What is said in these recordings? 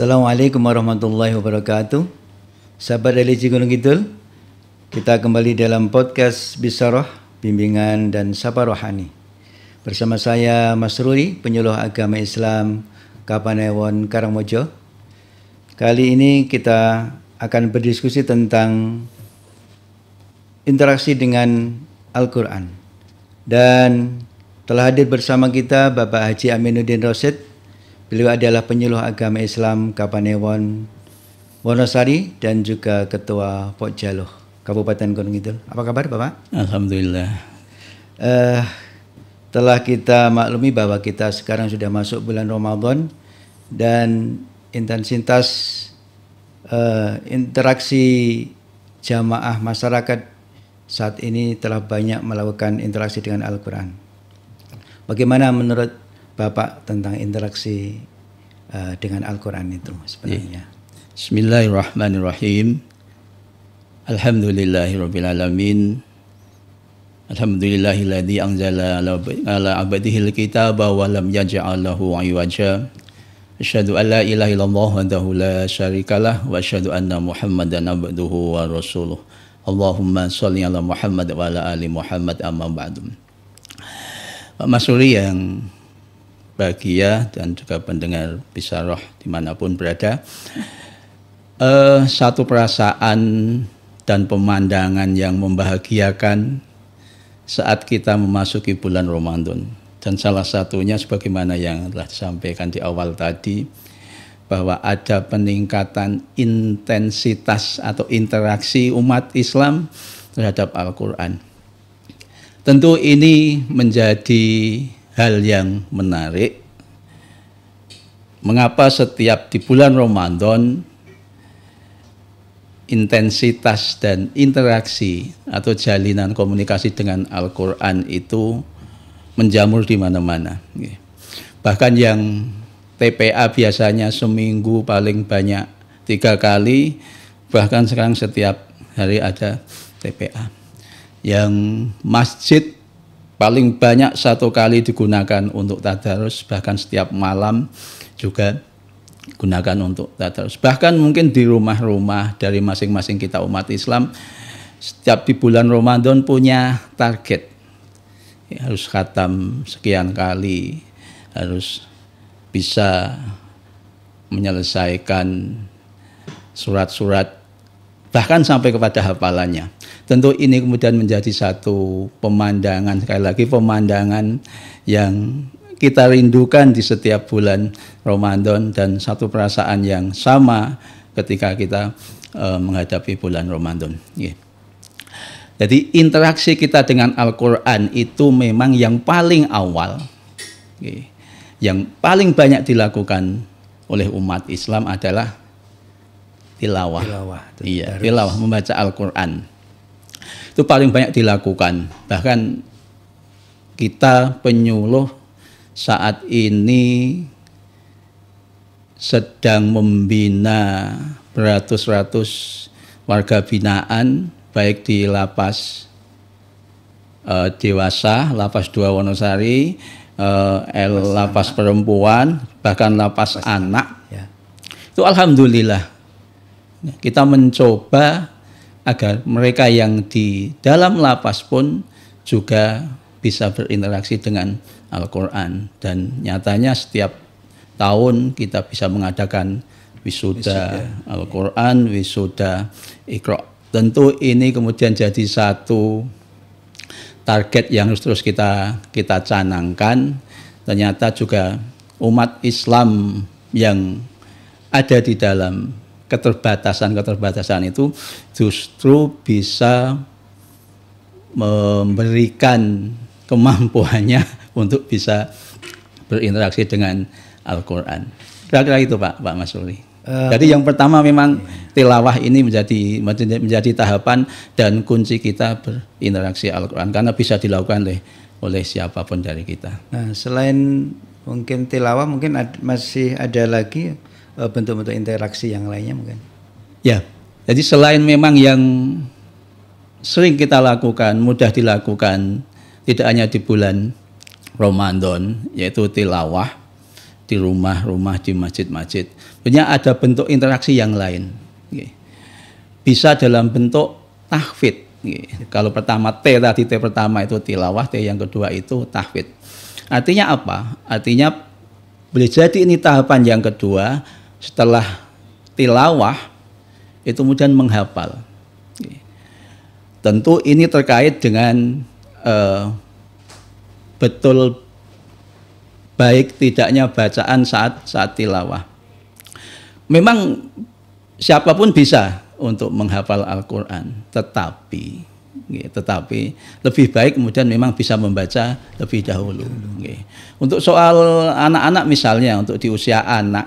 Assalamualaikum warahmatullahi wabarakatuh. Sahabat religi Gunung Kidul, kita kembali dalam podcast Bisarah, Bimbingan dan Sapa Rohani. Bersama saya Mas Ruri, penyuluh agama Islam Kapanewon Karangmojo. Kali ini kita akan berdiskusi tentang interaksi dengan Al-Quran. Dan telah hadir bersama kita Bapak Haji Aminuddin Rosyid. Beliau adalah penyuluh agama Islam Kapanewon Wonosari dan juga Ketua Pokjaluh Kabupaten Gunung Kidul. Apa kabar Bapak? Alhamdulillah. Telah kita maklumi bahwa kita sekarang sudah masuk bulan Ramadan dan intensitas interaksi jamaah masyarakat saat ini telah banyak melakukan interaksi dengan Al-Quran. Bagaimana menurut Bapak tentang interaksi dengan Al-Quran itu sebenarnya? Bismillahirrahmanirrahim. Alhamdulillahirabbil alamin. Alhamdulillahilladzi anzala ala 'abdihil kitaba wa lam yaj'al lahu 'iwaja. Asyhadu an la ilaha illallah wahdahu la syarikalah wa asyhadu anna Muhammadan abduhu wa rasuluh. Allahumma sholli ala Muhammad wa ala ali Muhammad, amma ba'du. Pak Mas Ruri yang bahagia dan juga pendengar Bisarah dimanapun berada, satu perasaan dan pemandangan yang membahagiakan saat kita memasuki bulan Ramadan. Dan salah satunya sebagaimana yang telah disampaikan di awal tadi, bahwa ada peningkatan intensitas atau interaksi umat Islam terhadap Al-Quran. Tentu ini menjadi hal yang menarik. Mengapa setiap di bulan Ramadan intensitas dan interaksi atau jalinan komunikasi dengan Al-Quran itu menjamur di mana-mana. Bahkan yang TPA biasanya seminggu paling banyak 3 kali, bahkan sekarang setiap hari ada TPA. Yang masjid paling banyak 1 kali digunakan untuk tadarus, bahkan setiap malam juga gunakan untuk tadarus. Bahkan mungkin di rumah-rumah dari masing-masing kita umat Islam, setiap di bulan Ramadan punya target. Harus khatam sekian kali, harus bisa menyelesaikan surat-surat, bahkan sampai kepada hafalannya. Tentu ini kemudian menjadi satu pemandangan, sekali lagi pemandangan yang kita rindukan di setiap bulan Ramadan, dan satu perasaan yang sama ketika kita menghadapi bulan Ramadan. Jadi interaksi kita dengan Al-Quran itu memang yang paling awal, yang paling banyak dilakukan oleh umat Islam adalah tilawah. Tilawah, membaca Al-Quran. Itu paling banyak dilakukan. Bahkan kita penyuluh saat ini sedang membina beratus-ratus warga binaan, baik di lapas dewasa, lapas 2 Wonosari, lapas perempuan, bahkan lapas anak. Itu alhamdulillah kita mencoba agar mereka yang di dalam lapas pun juga bisa berinteraksi dengan Al-Quran. Dan nyatanya setiap tahun kita bisa mengadakan wisuda Al-Quran, wisuda Iqra. Tentu ini kemudian jadi satu target yang harus terus kita canangkan. Ternyata juga umat Islam yang ada di dalam keterbatasan itu justru bisa memberikan kemampuannya untuk bisa berinteraksi dengan Al-Quran. Kira-kira itu Pak Mas Ruri. Jadi yang pertama memang tilawah ini menjadi tahapan dan kunci kita berinteraksi Al-Quran, karena bisa dilakukan oleh siapapun dari kita. Nah, selain mungkin tilawah, mungkin masih ada lagi bentuk-bentuk interaksi yang lainnya mungkin. Ya, jadi selain memang yang sering kita lakukan, mudah dilakukan, tidak hanya di bulan Ramadan, yaitu tilawah. di rumah-rumah, di masjid-masjid. Sebenarnya ada bentuk interaksi yang lain. Bisa dalam bentuk tahfidz. Kalau pertama T tadi, T pertama itu tilawah, T yang kedua itu tahfidz. Artinya apa? Artinya boleh jadi ini tahapan yang kedua setelah tilawah itu kemudian menghafal. Tentu ini terkait dengan betul baik tidaknya bacaan saat tilawah. Memang siapapun bisa untuk menghafal Al-Quran, tetapi lebih baik kemudian memang bisa membaca lebih dahulu. Untuk soal anak-anak misalnya, untuk di usia anak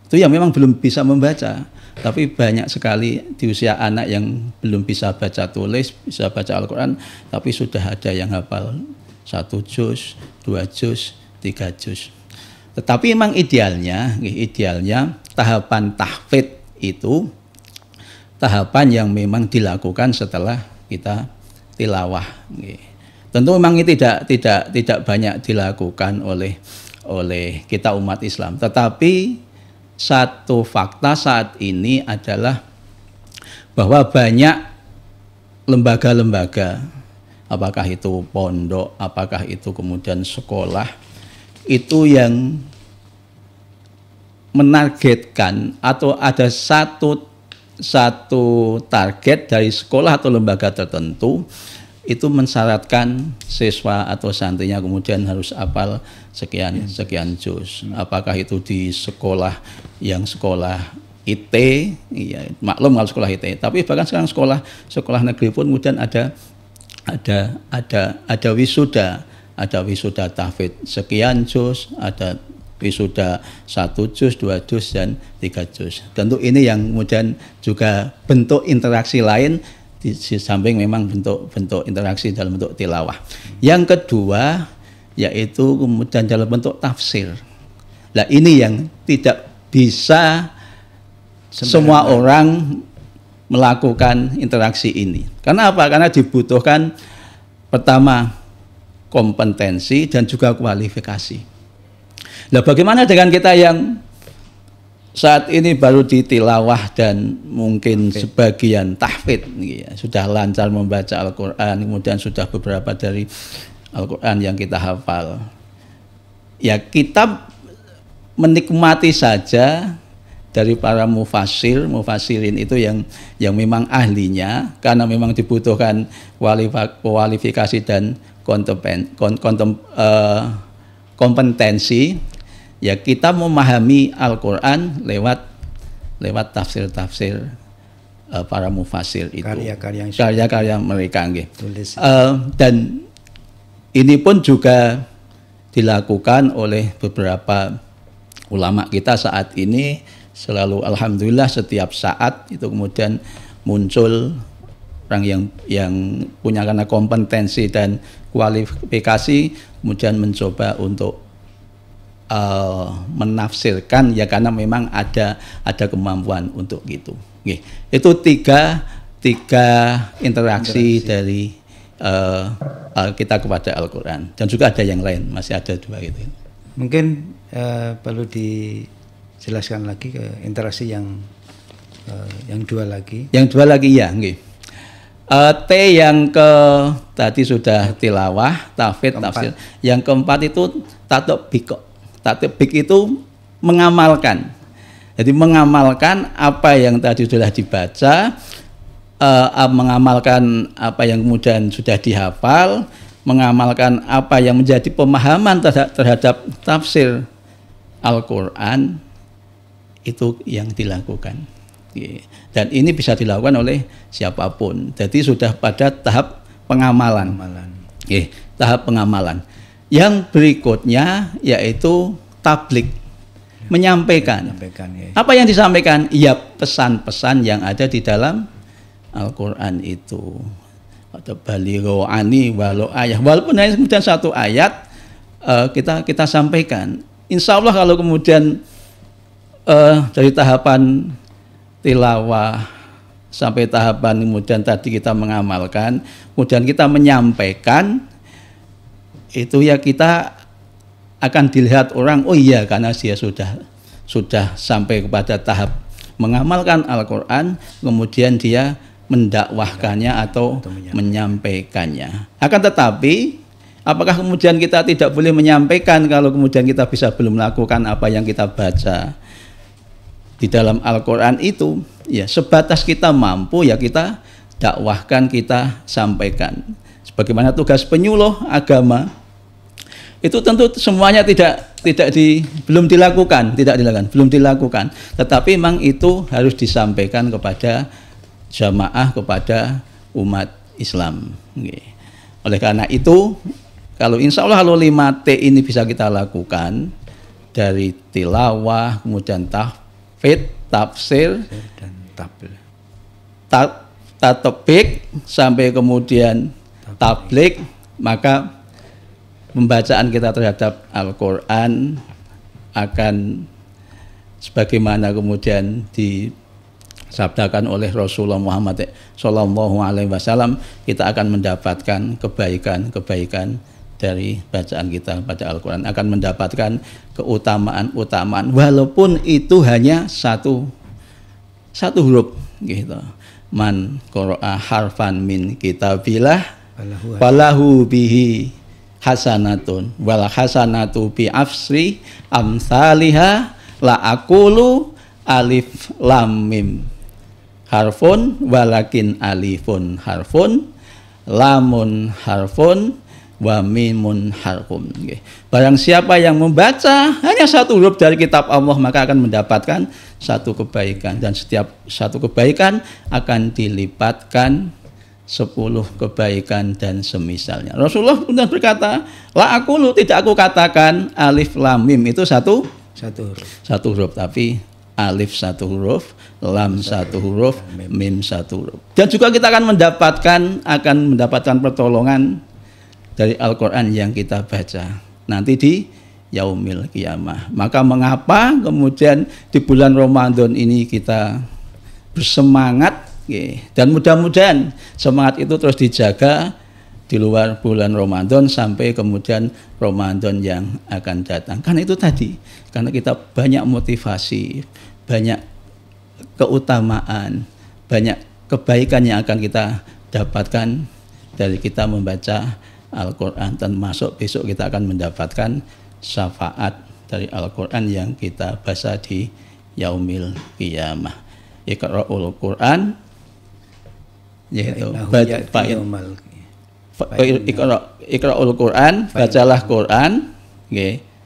itu yang memang belum bisa membaca, tapi banyak sekali di usia anak yang belum bisa baca tulis, bisa baca Al-Quran, tapi sudah ada yang hafal 1 juz, 2 juz, 3 juz. Tetapi memang idealnya tahapan tahfidz itu tahapan yang memang dilakukan setelah kita tilawah. Tentu memang ini tidak banyak dilakukan oleh kita umat Islam. Tetapi satu fakta saat ini adalah bahwa banyak lembaga-lembaga, apakah itu pondok, apakah itu kemudian sekolah, itu yang menargetkan atau ada satu target dari sekolah atau lembaga tertentu itu mensyaratkan siswa atau santrinya kemudian harus hafal sekian juz. Apakah itu di sekolah yang sekolah IT, ya, maklum kalau sekolah IT, tapi bahkan sekarang sekolah negeri pun kemudian ada wisuda tahfidz sekian juz, ada wisuda 1 juz, 2 juz, dan 3 juz. Tentu ini yang kemudian juga bentuk interaksi lain di samping memang bentuk interaksi dalam bentuk tilawah. Yang kedua yaitu kemudian dalam bentuk tafsir. Nah ini yang tidak bisa semua orang melakukan interaksi ini. Karena apa? Karena dibutuhkan pertama kompetensi dan juga kualifikasi. Nah, bagaimana dengan kita yang saat ini baru ditilawah dan mungkin sebagian tahfidz, ya, sudah lancar membaca Al-Quran, kemudian sudah beberapa dari Al-Quran yang kita hafal. Ya, kita menikmati saja dari para mufassirin itu yang memang ahlinya, karena memang dibutuhkan kualifikasi dan kompetensi. Ya kita memahami Al-Quran lewat tafsir-tafsir para mufassir itu, karya-karya mereka. Dan ini pun juga dilakukan oleh beberapa ulama kita saat ini. Selalu alhamdulillah setiap saat itu kemudian muncul orang yang punya karena kompetensi dan kualifikasi kemudian mencoba untuk menafsirkan, ya karena memang ada kemampuan untuk gitu. Itu tiga interaksi dari kita kepada Al-Quran, dan juga ada yang lain, masih ada 2 gitu. Mungkin perlu dijelaskan lagi ke interaksi yang 2 lagi. Yang 2 lagi ya, T yang tadi sudah tilawah, tahfidz, tafsir. Yang keempat itu tatbiq. Tatbiq itu mengamalkan. Jadi mengamalkan apa yang tadi sudah dibaca, mengamalkan apa yang kemudian sudah dihafal, mengamalkan apa yang menjadi pemahaman terhadap tafsir Al-Quran, itu yang dilakukan. Dan ini bisa dilakukan oleh siapapun. Jadi sudah pada tahap pengamalan. Tahap pengamalan. Yang berikutnya yaitu tabligh, menyampaikan. Apa yang disampaikan? Ya pesan-pesan yang ada di dalam Al-Quran itu. Atau balighu ani walau ayat. Walaupun hanya kemudian 1 ayat kita sampaikan. Insya Allah kalau kemudian dari tahapan tilawah sampai tahapan kemudian tadi kita mengamalkan, kemudian kita menyampaikan, itu ya kita akan dilihat orang, oh iya karena dia sudah sampai kepada tahap mengamalkan Al-Quran, kemudian dia mendakwahkannya atau menyampaikannya. Akan tetapi, apakah kemudian kita tidak boleh menyampaikan kalau kemudian kita bisa belum melakukan apa yang kita baca di dalam Al-Quran itu? Ya, sebatas kita mampu ya kita dakwahkan, kita sampaikan. Sebagaimana tugas penyuluh agama, itu tentu semuanya belum dilakukan. Tetapi memang itu harus disampaikan kepada jamaah, kepada umat Islam. Oleh karena itu, kalau insya Allah kalau 5T ini bisa kita lakukan, dari tilawah, kemudian tahfidz, tafsir, dan tatbik, sampai kemudian tablik, maka pembacaan kita terhadap Al-Quran akan sebagaimana kemudian disabdakan oleh Rasulullah Muhammad SAW, kita akan mendapatkan kebaikan dari bacaan kita pada Al-Quran, akan mendapatkan keutamaan walaupun itu hanya satu huruf gitu. Man qara'a harfan min kitabillah falahu bihi hasanatun wal hasanatu bi afsri amsalihha la aqulu alif lam mim harfun walakin alifun harfun lamun harfun wa mimun harfun. Barang siapa yang membaca hanya satu huruf dari kitab Allah, maka akan mendapatkan satu kebaikan, dan setiap satu kebaikan akan dilipatkan 10 kebaikan dan semisalnya. Rasulullah benar berkata, la aqulu, tidak aku katakan alif lam mim itu satu huruf, tapi alif satu huruf, lam satu huruf, mim satu huruf. Dan juga kita akan mendapatkan pertolongan dari Al-Quran yang kita baca nanti di yaumil qiyamah. Maka mengapa kemudian di bulan Ramadan ini kita bersemangat, dan mudah-mudahan semangat itu terus dijaga di luar bulan Ramadan sampai kemudian Ramadan yang akan datang. Karena itu tadi, karena kita banyak motivasi, banyak keutamaan, banyak kebaikan yang akan kita dapatkan dari kita membaca Al-Quran, dan masuk besok kita akan mendapatkan syafaat dari Al-Quran yang kita baca di yaumil qiyamah. Iqra'ul Quran, yaitu Iqra'ul Quran, bacalah Quran,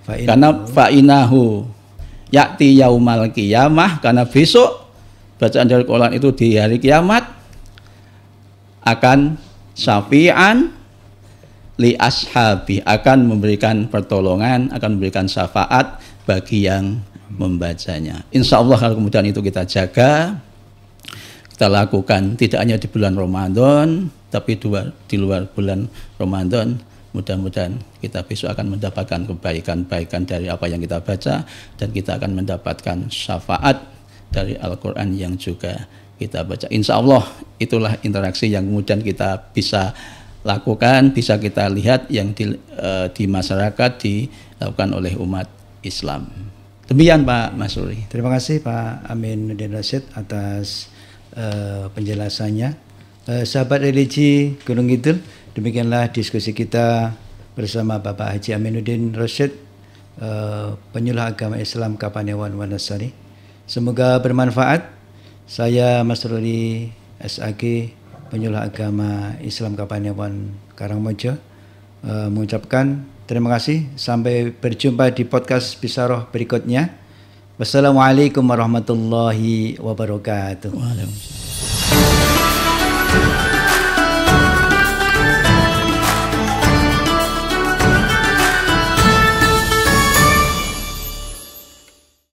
karena fa'inahu ya'ti yaumal qiyamah, karena besok bacaan dari Quran itu di hari kiamat akan syafi'an li ashabi, akan memberikan pertolongan, akan memberikan syafaat bagi yang membacanya. Insya Allah kalau kemudian itu kita jaga, kita lakukan tidak hanya di bulan Ramadan, tapi di luar bulan Ramadan, mudah-mudahan kita besok akan mendapatkan kebaikan dari apa yang kita baca, dan kita akan mendapatkan syafaat dari Al-Quran yang juga kita baca. Insya Allah itulah interaksi yang kemudian kita bisa lakukan, bisa kita lihat yang di masyarakat dilakukan oleh umat Islam. Demikian Pak Masruri. Terima kasih Pak Aminuddin Rasyid atas penjelasannya. Sahabat religi Gunung Kidul, demikianlah diskusi kita bersama Bapak Haji Aminuddin Rasyid, penyuluh agama Islam Kapanewon Wanasari. Semoga bermanfaat. Saya Masruri SAG, penyuluh agama Islam Kapanewon Karangmojo, mengucapkan terima kasih. Sampai berjumpa di podcast Bisarah berikutnya. Wassalamualaikum warahmatullahi wabarakatuh. Waalaikumsalam.